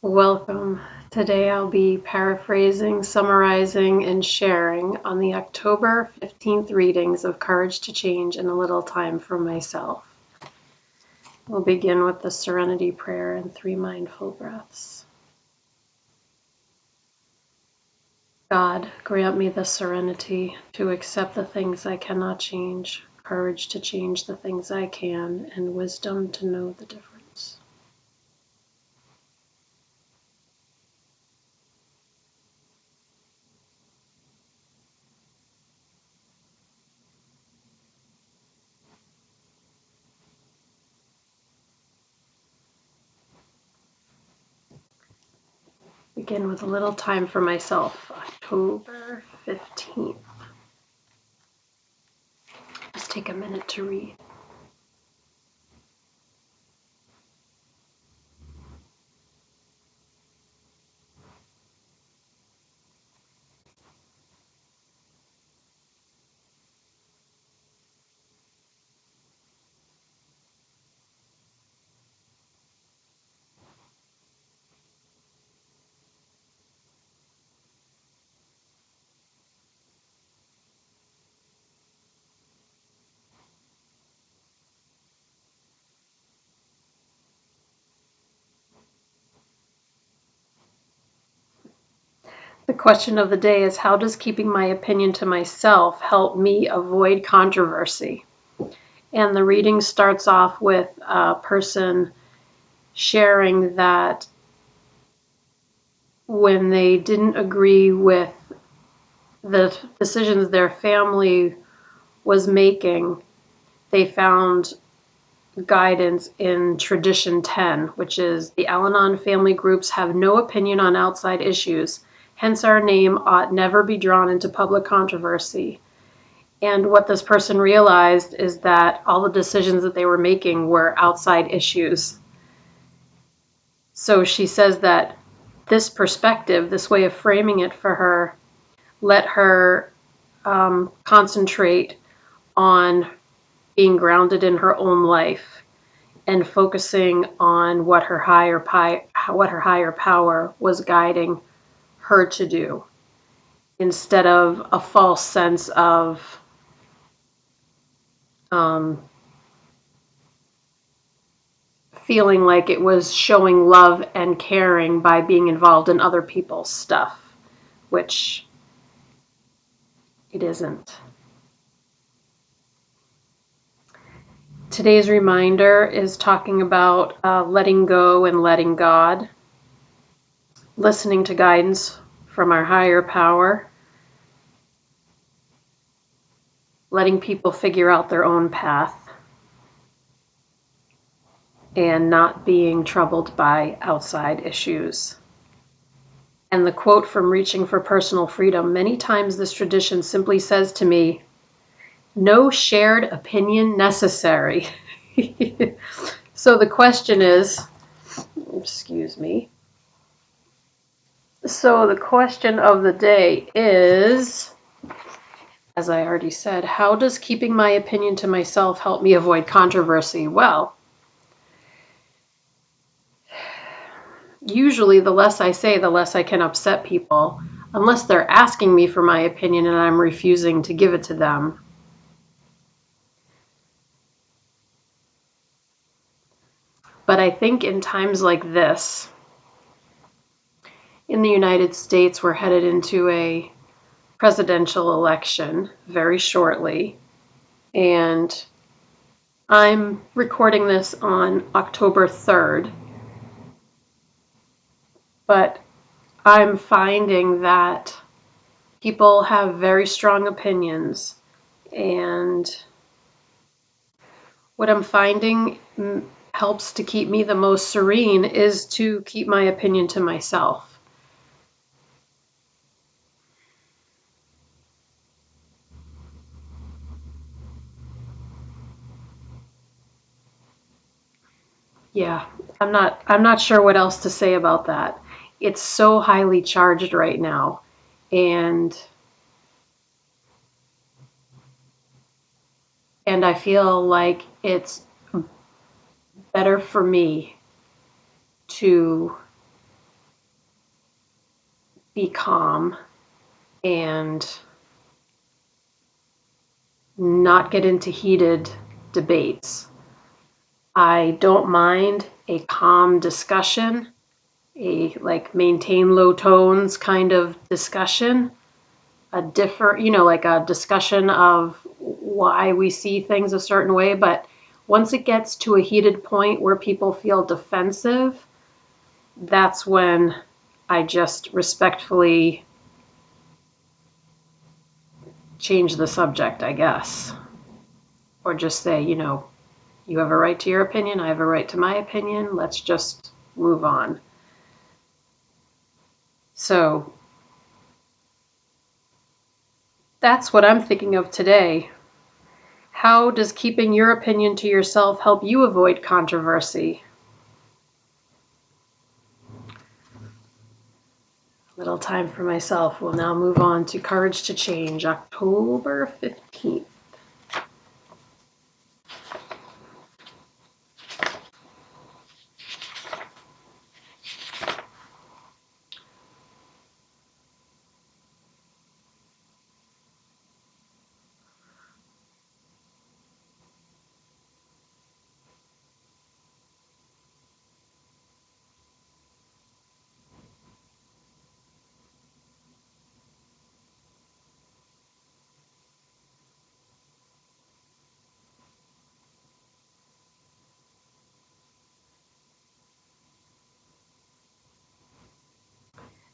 Welcome. Today I'll be paraphrasing, summarizing, and sharing on the October 15th readings of Courage to Change and a Little Time for Myself. We'll begin with the Serenity Prayer and 3 mindful breaths. God, grant me the serenity to accept the things I cannot change, courage to change the things I can, and wisdom to know the difference. Begin with a little time for myself, October 15th. Just take a minute to read. The question of the day is, how does keeping my opinion to myself help me avoid controversy? And the reading starts off with a person sharing that when they didn't agree with the decisions their family was making, they found guidance in Tradition 10, which is the Al-Anon Family Groups have no opinion on outside issues. Hence, our name ought never be drawn into public controversy. And what this person realized is that all the decisions that they were making were outside issues. So she says that this perspective, this way of framing it for her, let her concentrate on being grounded in her own life and focusing on what her higher power was guiding her to do, instead of a false sense of feeling like it was showing love and caring by being involved in other people's stuff, which it isn't. Today's reminder is talking about letting go and letting God, listening to guidance from our higher power, letting people figure out their own path, and not being troubled by outside issues. And the quote from Reaching for Personal Freedom, many times this tradition simply says to me, no shared opinion necessary. So the question is, excuse me. So the question of the day is, as I already said, how does keeping my opinion to myself help me avoid controversy? Well, usually the less I say, the less I can upset people, unless they're asking me for my opinion and I'm refusing to give it to them. But I think in times like this, in the United States, we're headed into a presidential election very shortly, and I'm recording this on October 3rd, but I'm finding that people have very strong opinions, and what I'm finding helps to keep me the most serene is to keep my opinion to myself. Yeah, I'm not sure what else to say about that. It's so highly charged right now, and I feel like it's better for me to be calm and not get into heated debates. I don't mind a calm discussion, a maintain low tones kind of discussion, like a discussion of why we see things a certain way. But once it gets to a heated point where people feel defensive, that's when I just respectfully change the subject, I guess. Or just say, you have a right to your opinion, I have a right to my opinion, let's just move on. So that's what I'm thinking of today. How does keeping your opinion to yourself help you avoid controversy? Little time for myself. We'll now move on to Courage to Change, October 15th.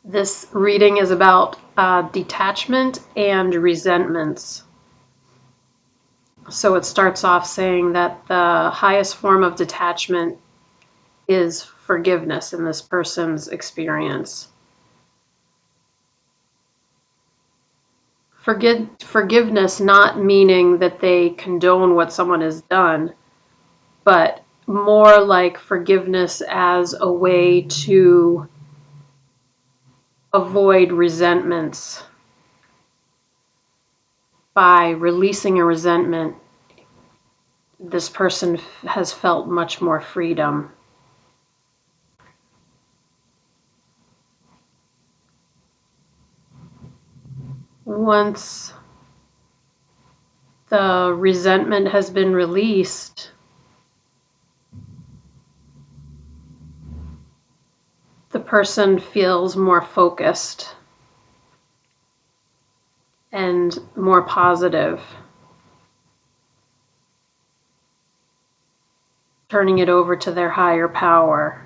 This reading is about detachment and resentments. So it starts off saying that the highest form of detachment is forgiveness in this person's experience. Forgiveness not meaning that they condone what someone has done, but more like forgiveness as a way to avoid resentments. By releasing a resentment, this person has felt much more freedom. Once the resentment has been released, the person feels more focused and more positive, turning it over to their higher power.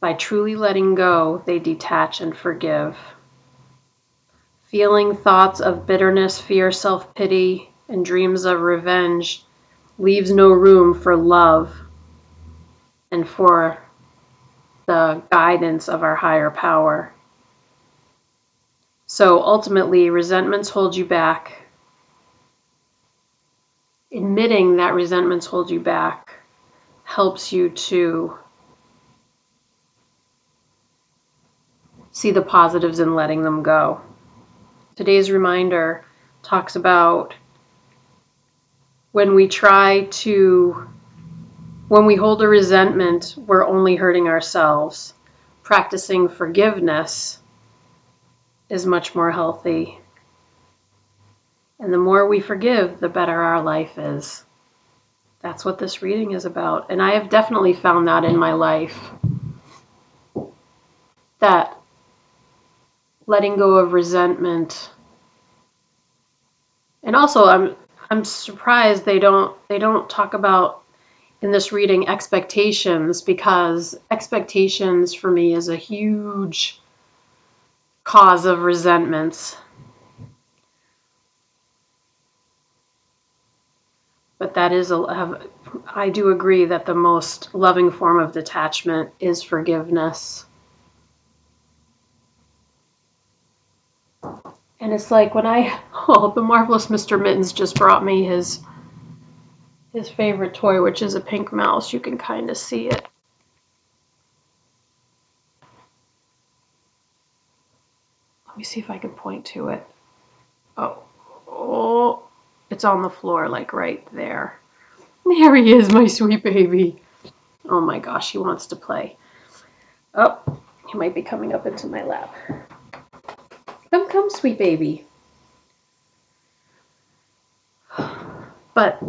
By truly letting go, they detach and forgive. Feeling thoughts of bitterness, fear, self-pity, and dreams of revenge leaves no room for love and for the guidance of our higher power. So ultimately, resentments hold you back. Admitting that resentments hold you back helps you to see the positives in letting them go. Today's reminder talks about when we hold a resentment, we're only hurting ourselves. Practicing forgiveness is much more healthy. And the more we forgive, the better our life is. That's what this reading is about. And I have definitely found that in my life. That letting go of resentment. And also I'm surprised they don't talk about in this reading expectations, because expectations for me is a huge cause of resentments. But that is I do agree that the most loving form of detachment is forgiveness. And it's like when the marvelous Mr. Mittens just brought me his favorite toy, which is a pink mouse. You can kind of see it. Let me see if I can point to it. Oh, it's on the floor, like right there. There he is, my sweet baby. Oh my gosh, he wants to play. Oh, He might be coming up into my lap. Come, come, sweet baby. But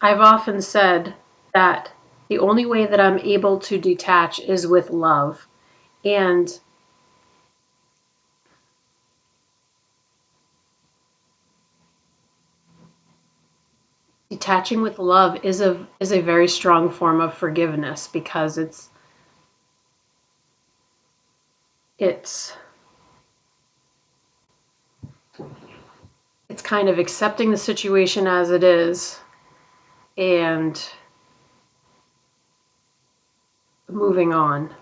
I've often said that the only way that I'm able to detach is with love. And detaching with love is a very strong form of forgiveness, because it's kind of accepting the situation as it is and moving on.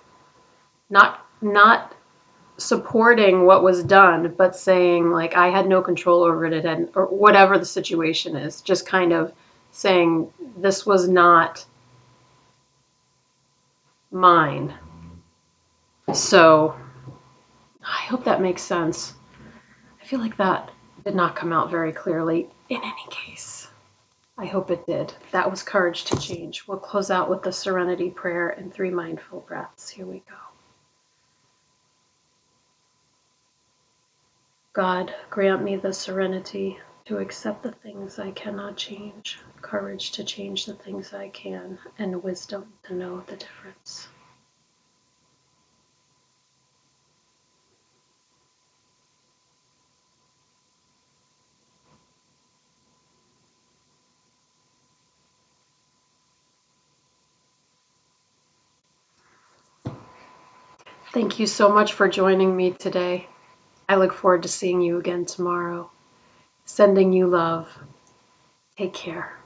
Not supporting what was done, but saying, like, I had no control over it, or whatever the situation is. Just kind of saying, this was not mine. So I hope that makes sense. I feel like that did not come out very clearly in any case. I hope it did. That was Courage to Change. We'll close out with the Serenity Prayer and 3 mindful breaths. Here we go. God, grant me the serenity to accept the things I cannot change, courage to change the things I can, and wisdom to know the difference. Thank you so much for joining me today. I look forward to seeing you again tomorrow. Sending you love. Take care.